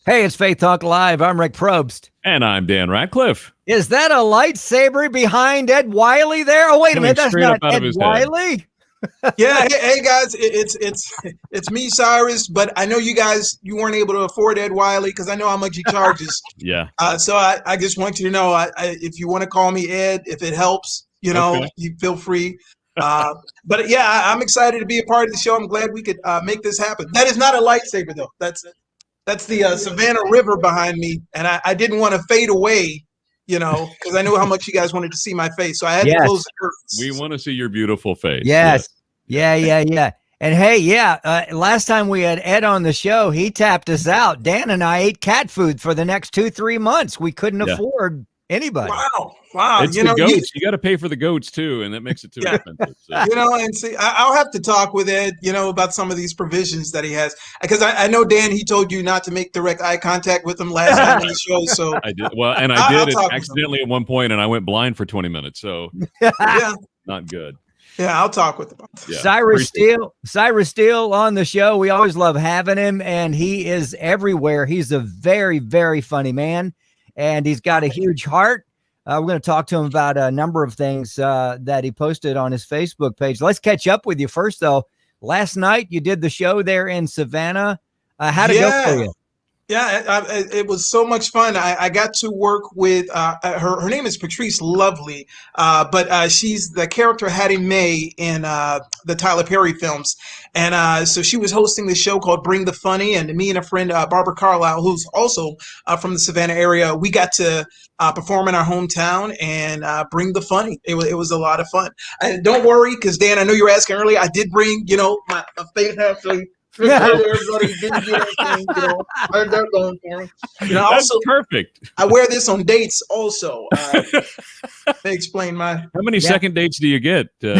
Hey, it's Faith Talk Live. I'm Rick Probst. And I'm Dan Ratcliffe. Is that a lightsaber behind Ed Wiley there? Oh, wait a minute. That's not Ed Wiley. Yeah. Hey guys, it's me, Cyrus. But I know you weren't able to afford Ed Wiley because I know how much he charges. Yeah. So I just want you to know, if you want to call me Ed, if it helps, you feel free. But yeah, I'm excited to be a part of the show. I'm glad we could make this happen. That is not a lightsaber though. That's the Savannah River behind me, and I didn't want to fade away, because I knew how much you guys wanted to see my face, so I had to close the curtains. We want to see your beautiful face. Yes. Yeah. And hey, last time we had Ed on the show, he tapped us out. Dan and I ate cat food for the next 2-3 months. We couldn't afford anybody. Wow. It's the goats. You got to pay for the goats too, and that makes it too expensive. So. And see, I'll have to talk with Ed, about some of these provisions that he has, because I know, Dan, he told you not to make direct eye contact with him last time on the show. So I did. Well, and I did it accidentally at one point, and I went blind for 20 minutes. So not good. Yeah, I'll talk with him. Yeah, Cyrus Steele on the show. We always love having him, and he is everywhere. He's a very, very funny man, and he's got a huge heart. We're going to talk to him about a number of things that he posted on his Facebook page. Let's catch up with you first, though. Last night, you did the show there in Savannah. How'd it go for you? Yeah, it was so much fun. I got to work with her name is Patrice Lovely, but she's the character Hattie Mae in the Tyler Perry films. And so she was hosting the show called Bring the Funny, and me and a friend, Barbara Carlisle, who's also from the Savannah area, we got to perform in our hometown and bring the funny. It was a lot of fun. And don't worry, because Dan, I know you were asking earlier, I did bring, my Faith Talk. Everybody didn't get anything, I had that going for him. That's also perfect. I wear this on dates also. They explain how many second dates do you get? But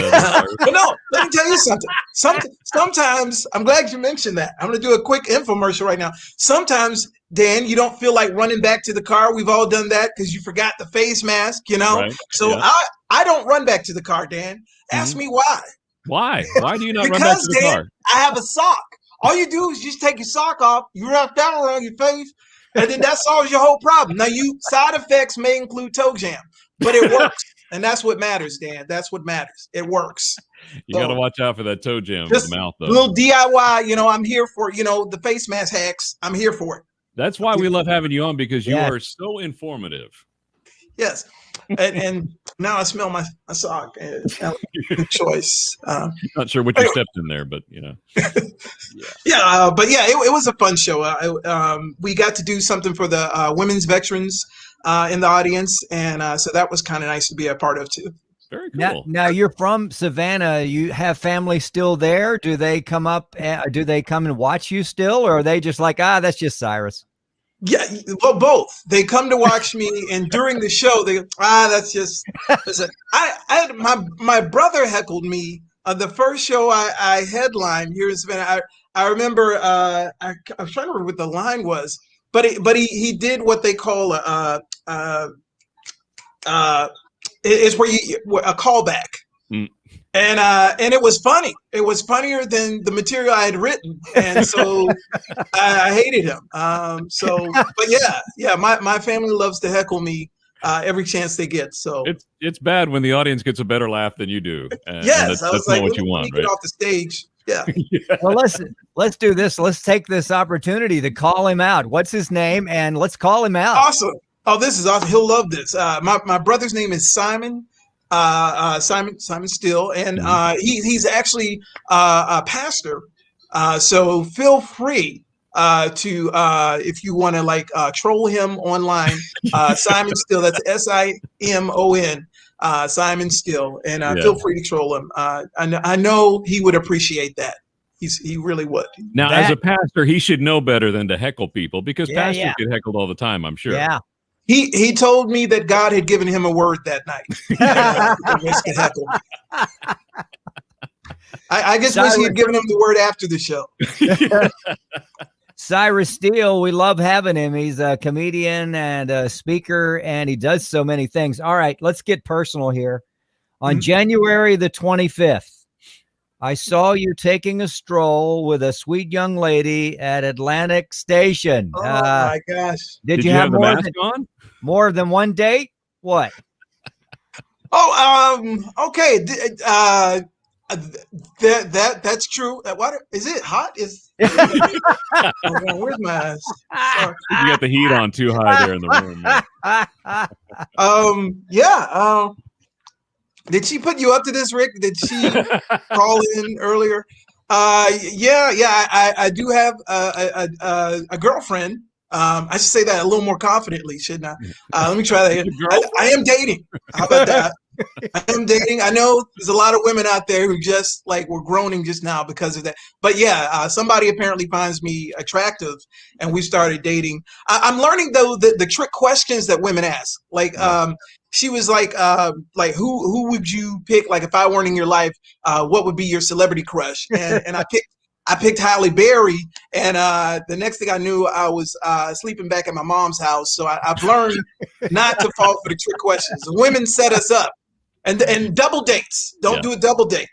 no, let me tell you something. Sometimes, I'm glad you mentioned that. I'm going to do a quick infomercial right now. Sometimes, Dan, you don't feel like running back to the car. We've all done that because you forgot the face mask, Right. So I don't run back to the car, Dan. Ask me why. Why? Why do you not run back to the car? I have a sock. All you do is just take your sock off, you wrap that around your face, and then that solves your whole problem. Now, side effects may include toe jam, but it works. And that's what matters, Dan. That's what matters. It works. You got to watch out for that toe jam in the mouth, though. Little DIY, I'm here for, the face mask hacks. I'm here for it. That's why we love having you on, because you are so informative. Yes. And now I smell my sock. Good choice. Not sure what you stepped in there, but but it was a fun show. We got to do something for the women's veterans in the audience, and so that was kind of nice to be a part of too. Very cool. Now you're from Savannah. You have family still there? Do they come up? Do they come and watch you still, or are they just like, that's just Cyrus? Yeah, well, both. They come to watch me, and during the show, they that's just. My brother heckled me. The first show I headlined here in Savannah. I remember. I was trying to remember what the line was, but he did what they call it's where a callback. And it was funny. It was funnier than the material I had written, and so I hated him. But yeah, my family loves to heckle me every chance they get. So it's bad when the audience gets a better laugh than you do. Yes, that's not what you want, right? Get off the stage. Yeah. Well, let's do this. Let's take this opportunity to call him out. What's his name? And let's call him out. Awesome. Oh, this is awesome. He'll love this. My brother's name is Simon. Simon Steele, and he's actually a pastor. So feel free to if you want to troll him online. Simon Steele, that's Simon. Simon Steele, and feel free to troll him. I know he would appreciate that. He really would. Now, as a pastor, he should know better than to heckle people, because pastors get heckled all the time, I'm sure. Yeah. He told me that God had given him a word that night. To heckle me. I just wish he had given him the word after the show. Cyrus Steele, we love having him. He's a comedian and a speaker, and he does so many things. All right, let's get personal here. On January the 25th, I saw you taking a stroll with a sweet young lady at Atlantic Station. Oh my gosh! Did you have the mask on? More than one date? What? Okay. That's true. What is it? Hot? Where's my? Sorry. You got the heat on too high there in the room. Yeah. Did she put you up to this, Rick? Did she call in earlier? I do have a girlfriend. I should say that a little more confidently, shouldn't I? Let me try that again. I am dating. How about that? I am dating. I know there's a lot of women out there who just were groaning just now because of that. But yeah, somebody apparently finds me attractive, and we started dating. I'm learning though the trick questions that women ask. She was like, who would you pick? Like, if I weren't in your life, what would be your celebrity crush? And I picked Halle Berry, and the next thing I knew, I was sleeping back at my mom's house. So I've learned not to fall for the trick questions. The women set us up, and double dates. Don't do a double date.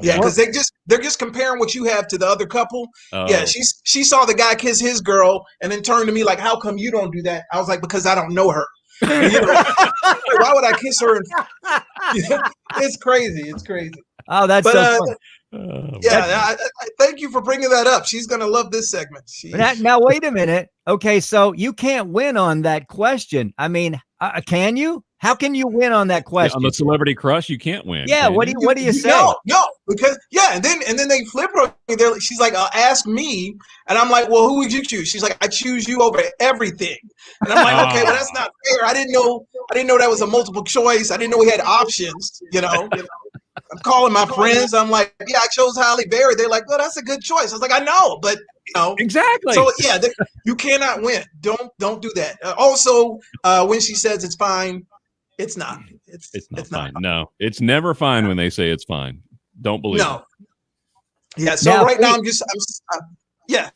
Yeah, because they're just comparing what you have to the other couple. Oh. Yeah, she saw the guy kiss his girl, and then turned to me like, "How come you don't do that?" I was like, "Because I don't know her." Why would I kiss her? It's crazy. It's crazy. Oh, that's so fun. I thank you for bringing that up. She's gonna love this segment. Now, wait a minute. Okay, so you can't win on that question. I mean, can you? How can you win on that question? On the celebrity crush, you can't win. Yeah. What do you say? No, because and then they flip her. She's like, "Ask me," and I'm like, "Well, who would you choose?" She's like, "I choose you over everything," and I'm like, "Okay, well, that's not fair. I didn't know that was a multiple choice. I didn't know we had options. I'm calling my friends. I'm like, "Yeah, I chose Halle Berry." They're like, "Well, that's a good choice." I was like, "I know, but exactly." So yeah, you cannot win. Don't do that. Also, when she says it's fine, it's not. It's not fine. No, it's never fine when they say it's fine. Don't believe it. Yeah. So now I'm yeah.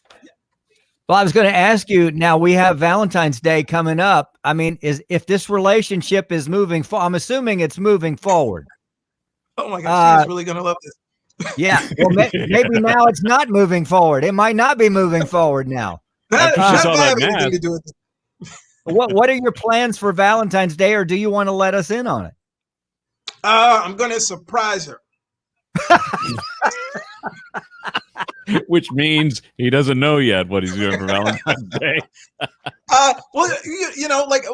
Well, I was going to ask you. Now we have Valentine's Day coming up. I mean, if this relationship is moving forward, I'm assuming it's moving forward. Oh my gosh, she's really going to love this. Yeah. Well, maybe now it's not moving forward. It might not be moving forward now. That doesn't have anything to do with it. What are your plans for Valentine's Day, or do you want to let us in on it? I'm going to surprise her. Which means he doesn't know yet what he's doing for Valentine's Day.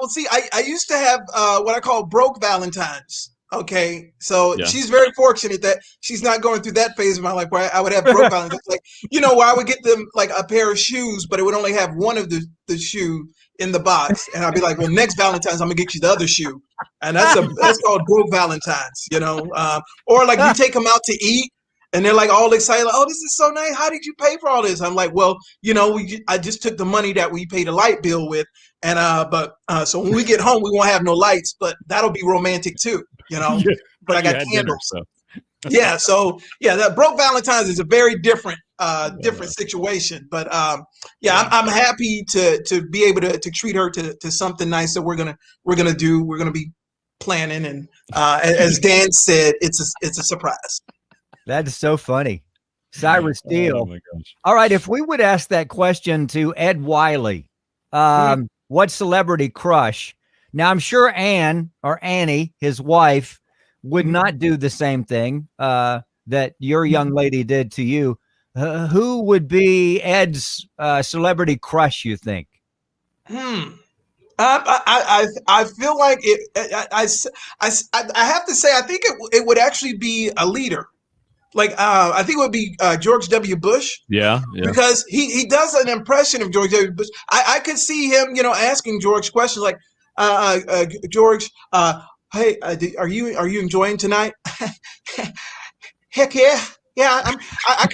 See, I used to have what I call broke Valentines. Okay, so she's very fortunate that she's not going through that phase of my life where I would have broke Valentines. Where I would get them like a pair of shoes, but it would only have one of the shoe in the box, and I'd be like, "Well, next Valentine's, I'm gonna get you the other shoe," and that's called broke Valentines. Or like you take them out to eat, and they're like all excited, like, "Oh, this is so nice. How did you pay for all this?" I'm like, "Well, I just took the money that we paid a light bill with, and so when we get home, we won't have no lights, but that'll be romantic too, But I got candles." Dinner, so. That broke Valentine's is a very different situation, but I'm happy to be able to treat her to something nice that we're gonna be planning, and as Dan said, it's a surprise. That is so funny. Cyrus Steele. Oh my gosh. All right, if we would ask that question to Ed Wiley, what celebrity crush? Now I'm sure Annie, his wife, would not do the same thing that your young lady did to you. Who would be Ed's celebrity crush, you think? I feel like it. I have to say, I think it would actually be a leader. I think it would be George W. Bush. Yeah. Because he does an impression of George W. Bush. I could see him, asking George questions like, George, hey, are you enjoying tonight? Heck yeah. I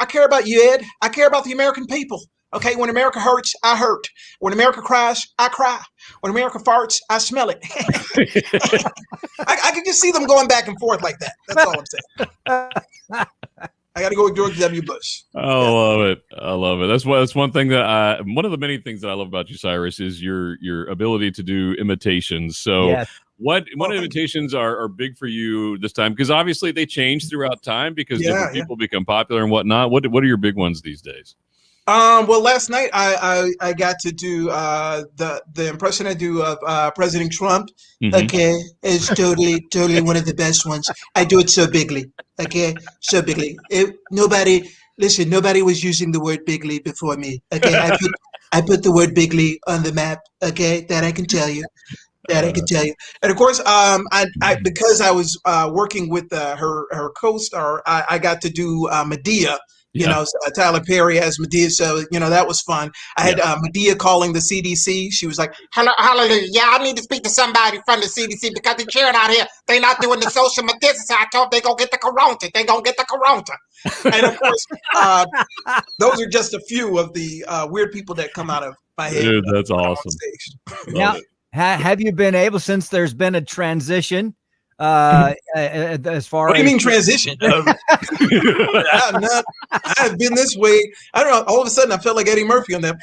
care about you, Ed. I care about the American people. Okay, when America hurts, I hurt. When America cries, I cry. When America farts, I smell it. I can just see them going back and forth like that. That's all I'm saying. I got to go with George W. Bush. I love it. That's one thing one of the many things that I love about you, Cyrus, is your ability to do imitations. So What imitations are big for you this time? Because obviously they change throughout time because different people become popular and whatnot. What are your big ones these days? Well, last night I got to do the impression I do of President Trump. Okay, it's totally one of the best ones. I do it so bigly. Okay, so bigly. Nobody was using the word bigly before me. Okay, I put the word bigly on the map. Okay, that I can tell you. I can tell you. And of course, I because I was working with her co-star, I got to do Medea. You know, Tyler Perry as Medea, so that was fun. I had Medea calling the CDC. She was like, "Hello, hallelujah! Yeah, I need to speak to somebody from the CDC because they're cheering out here. They're not doing the social distancing. I told they gonna get the corona. They gonna get the corona." And of course, those are just a few of the weird people that come out of my head. Dude, that's awesome. Now, have you been able, since there's been a transition? As far what do you mean transition? I've been this way. I don't know. All of a sudden, I felt like Eddie Murphy on that.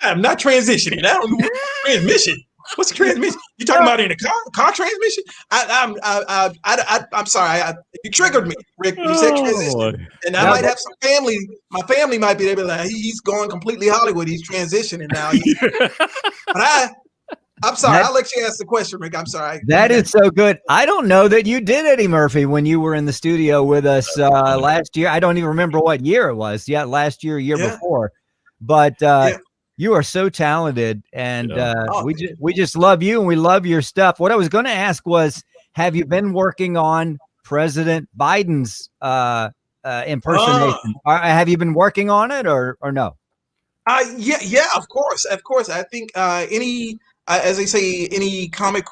I'm not transitioning. I don't know transmission. What's transmission? You talking about in a car transmission? I'm sorry. You triggered me, Rick. You said transition, and I might have some family. My family might be able to. Like, he's going completely Hollywood. He's transitioning now. But I'm sorry. I'll let you ask the question, Rick. I'm sorry. That is so good. I don't know that you did Eddie Murphy when you were in the studio with us last year. I don't even remember what year it was. Yeah, last year, year before. But you are so talented, and we just love you, and we love your stuff. What I was going to ask was, have you been working on President Biden's impersonation? Have you been working on it, or no? Yeah, of course. I think as they say, any comic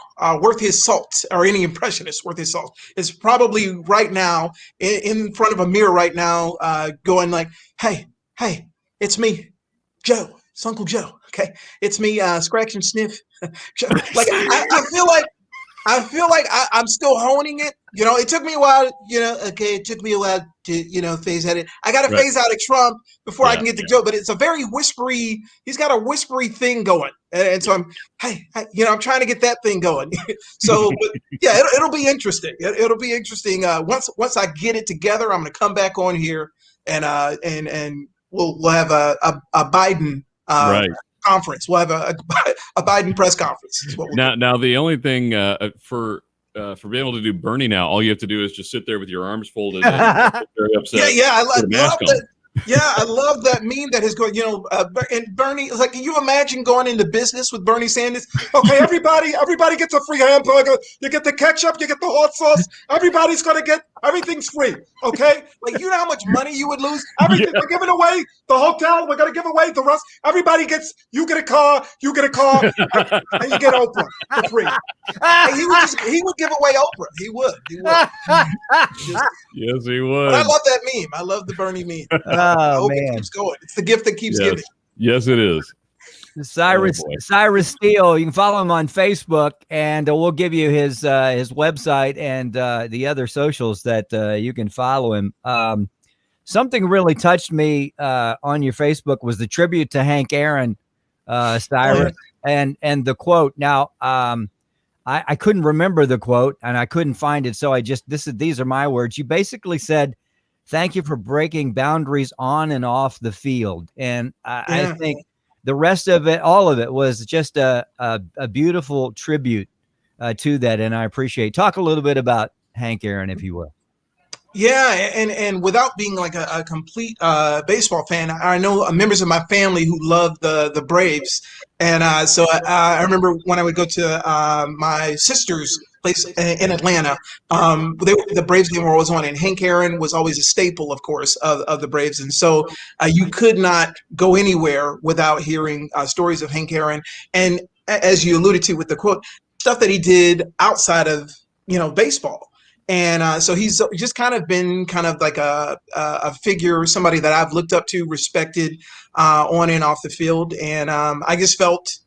worth his salt, or any impressionist worth his salt, is probably right now in front of a mirror right now, going like, "Hey, it's me, Joe. It's Uncle Joe. Okay, it's me, scratch and sniff." Like I feel like I'm still honing it. It took me a while. It took me a while to phase out it. I got to phase out of Trump before I can get to Joe. But it's a very whispery. He's got a whispery thing going, and so I'm I'm trying to get that thing going. So, but yeah, it'll be interesting. It'll be interesting. Once I get it together, I'm going to come back on here and we'll have a Biden conference. We'll have a Biden press conference. Now the only thing for being able to do Bernie now, all you have to do is just sit there with your arms folded. And very upset. I love that. Yeah, I love that meme that is going. And Bernie is like, can you imagine going into business with Bernie Sanders? Okay, everybody gets a free hamburger. You get the ketchup, you get the hot sauce. Everybody's gonna get everything's free. Okay, like how much money you would lose. Everything we're giving away. The hotel, we're gonna give away the rest. Everybody gets. You get a car, and you get Oprah for free. And he would give away Oprah. He would. Yes, he would. But I love that meme. I love the Bernie meme. I hope it keeps going. It's the gift that keeps giving. Yes, it is. Cyrus Steele. You can follow him on Facebook, and we'll give you his website and the other socials that you can follow him. Something really touched me on your Facebook was the tribute to Hank Aaron, Cyrus, and the quote. Now, I couldn't remember the quote, and I couldn't find it, so these are my words. You basically said, "Thank you for breaking boundaries on and off the field," and I think the rest of it, all of it, was just a beautiful tribute to that, and I appreciate. Talk a little bit about Hank Aaron, if you will. Yeah, and without being like a complete baseball fan, I know members of my family who love the Braves, and so I remember when I would go to my sister's place in Atlanta, the Braves game were always on, and Hank Aaron was always a staple, of course, of the Braves, and so you could not go anywhere without hearing stories of Hank Aaron, and as you alluded to with the quote, stuff that he did outside of baseball. And so he's just kind of been like a figure, somebody that I've looked up to, respected on and off the field. And I just felt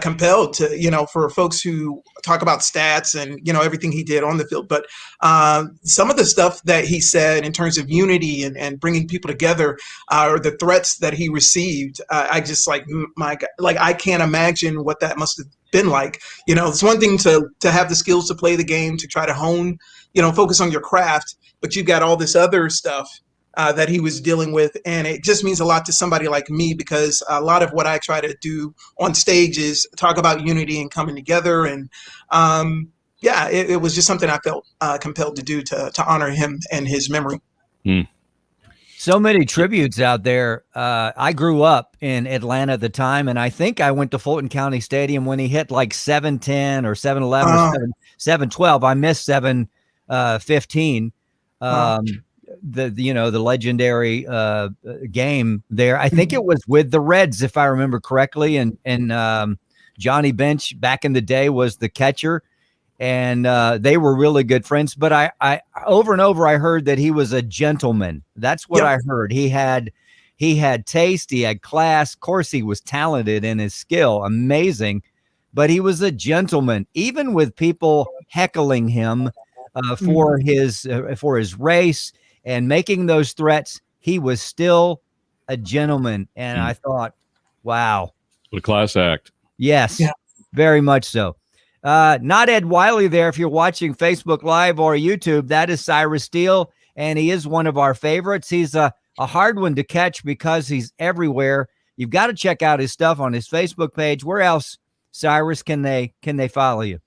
compelled to, for folks who talk about stats and, everything he did on the field. But some of the stuff that he said in terms of unity and bringing people together, or the threats that he received, I just my God, I can't imagine what that must have been like. It's one thing to have the skills to play the game, to try to hone, focus on your craft, but you've got all this other stuff that he was dealing with. And it just means a lot to somebody like me, because a lot of what I try to do on stage is talk about unity and coming together. And it was just something I felt compelled to do to honor him and his memory. So many tributes out there. I grew up in Atlanta at the time, and I think I went to Fulton County Stadium when he hit like 710 or 711 or 712. I missed 715. The legendary game there. I think it was with the Reds, if I remember correctly, and Johnny Bench back in the day was the catcher, and they were really good friends. But I over and over I heard that he was a gentleman. That's what I heard. He had taste, he had class. Of course, he was talented in his skill, amazing, but he was a gentleman, even with people heckling him for his race and making those threats. He was still a gentleman. And I thought, wow. What a class act. Yes, very much so. Not Ed Wiley there. If you're watching Facebook Live or YouTube, that is Cyrus Steele, and he is one of our favorites. He's a hard one to catch because he's everywhere. You've got to check out his stuff on his Facebook page. Where else, Cyrus, can they follow you?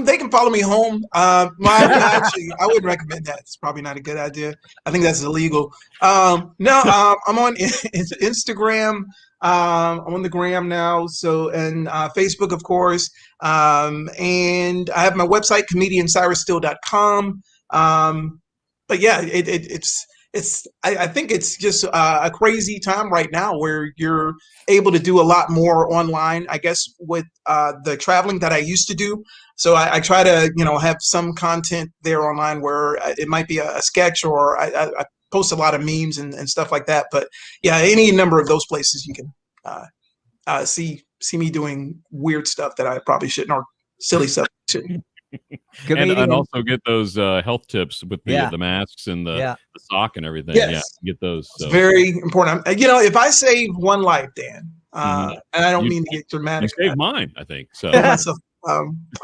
They can follow me home. Actually, I wouldn't recommend that. It's probably not a good idea. I think that's illegal. I'm on Instagram. I'm on the gram now. So, and Facebook, of course. And I have my website, comediancyrussteele.com. But yeah, I think it's just a crazy time right now where you're able to do a lot more online, I guess, with the traveling that I used to do. So I try to, have some content there online where it might be a sketch, or I post a lot of memes and stuff like that. But yeah, any number of those places you can see me doing weird stuff that I probably shouldn't, or silly stuff too. And also get those health tips with the masks and the sock and everything. Yes. Yeah, get those. So. It's very important. If I save one life, Dan, and I don't mean to get dramatic. You saved mine, I think. So,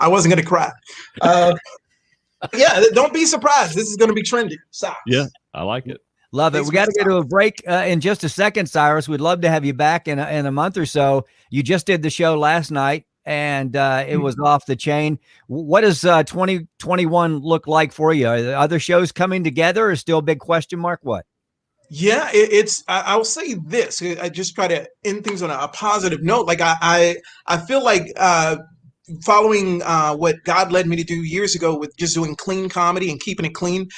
I wasn't going to cry. Don't be surprised. This is going to be trending. Socks. Yeah, I like it. Love it. We got to get to a break in just a second, Cyrus. We'd love to have you back in a month or so. You just did the show last night, and it was off the chain. What does 2021 look like for you? Are the other shows coming together, or still a big question mark? What? Yeah, I'll say this. I just try to end things on a positive note. Like I feel like following what God led me to do years ago with just doing clean comedy and keeping it clean.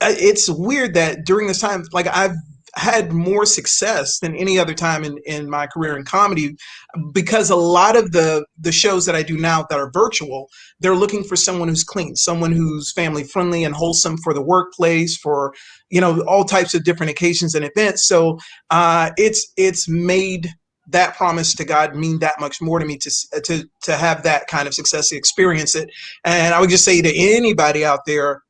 It's weird that during this time, like I've had more success than any other time in my career in comedy, because a lot of the shows that I do now that are virtual, they're looking for someone who's clean, someone who's family friendly and wholesome for the workplace, for all types of different occasions and events. So it's made that promise to God mean that much more to me to have that kind of success, to experience it. And I would just say to anybody out there,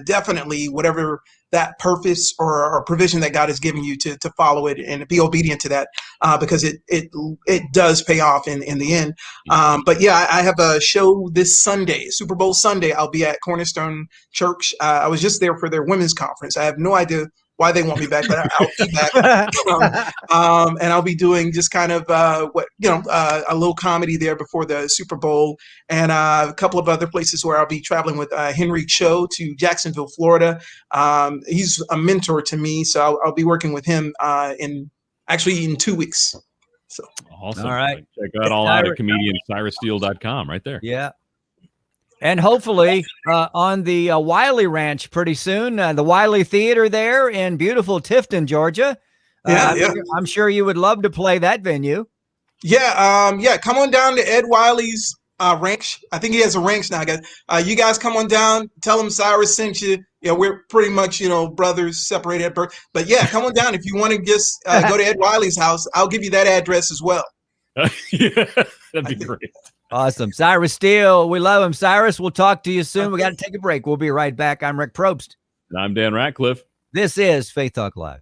definitely whatever that purpose or provision that God has given you, to follow it and be obedient to that, because it does pay off in the end. But yeah, I have a show this Sunday, Super Bowl Sunday. I'll be at Cornerstone Church. I was just there for their women's conference. I have no idea why they want me back, but I'll be back. And I'll be doing just kind of a little comedy there before the Super Bowl, and a couple of other places where I'll be traveling with Henry Cho to Jacksonville, Florida. He's a mentor to me, so I'll be working with him in 2 weeks. So awesome! All right, check that all out at comediancyrussteele.com right there. Yeah. And hopefully on the Wiley Ranch pretty soon, the Wiley Theater there in beautiful Tifton, Georgia. I'm sure you would love to play that venue. Yeah. Come on down to Ed Wiley's ranch. I think he has a ranch now, guys. You guys come on down. Tell him Cyrus sent you. Yeah, we're pretty much, brothers separated at birth. But yeah, come on down if you want to just go to Ed Wiley's house. I'll give you that address as well. Yeah, that'd be great. Awesome. Cyrus Steele. We love him. Cyrus, we'll talk to you soon. We got to take a break. We'll be right back. I'm Rick Probst. And I'm Dan Ratcliffe. This is Faith Talk Live.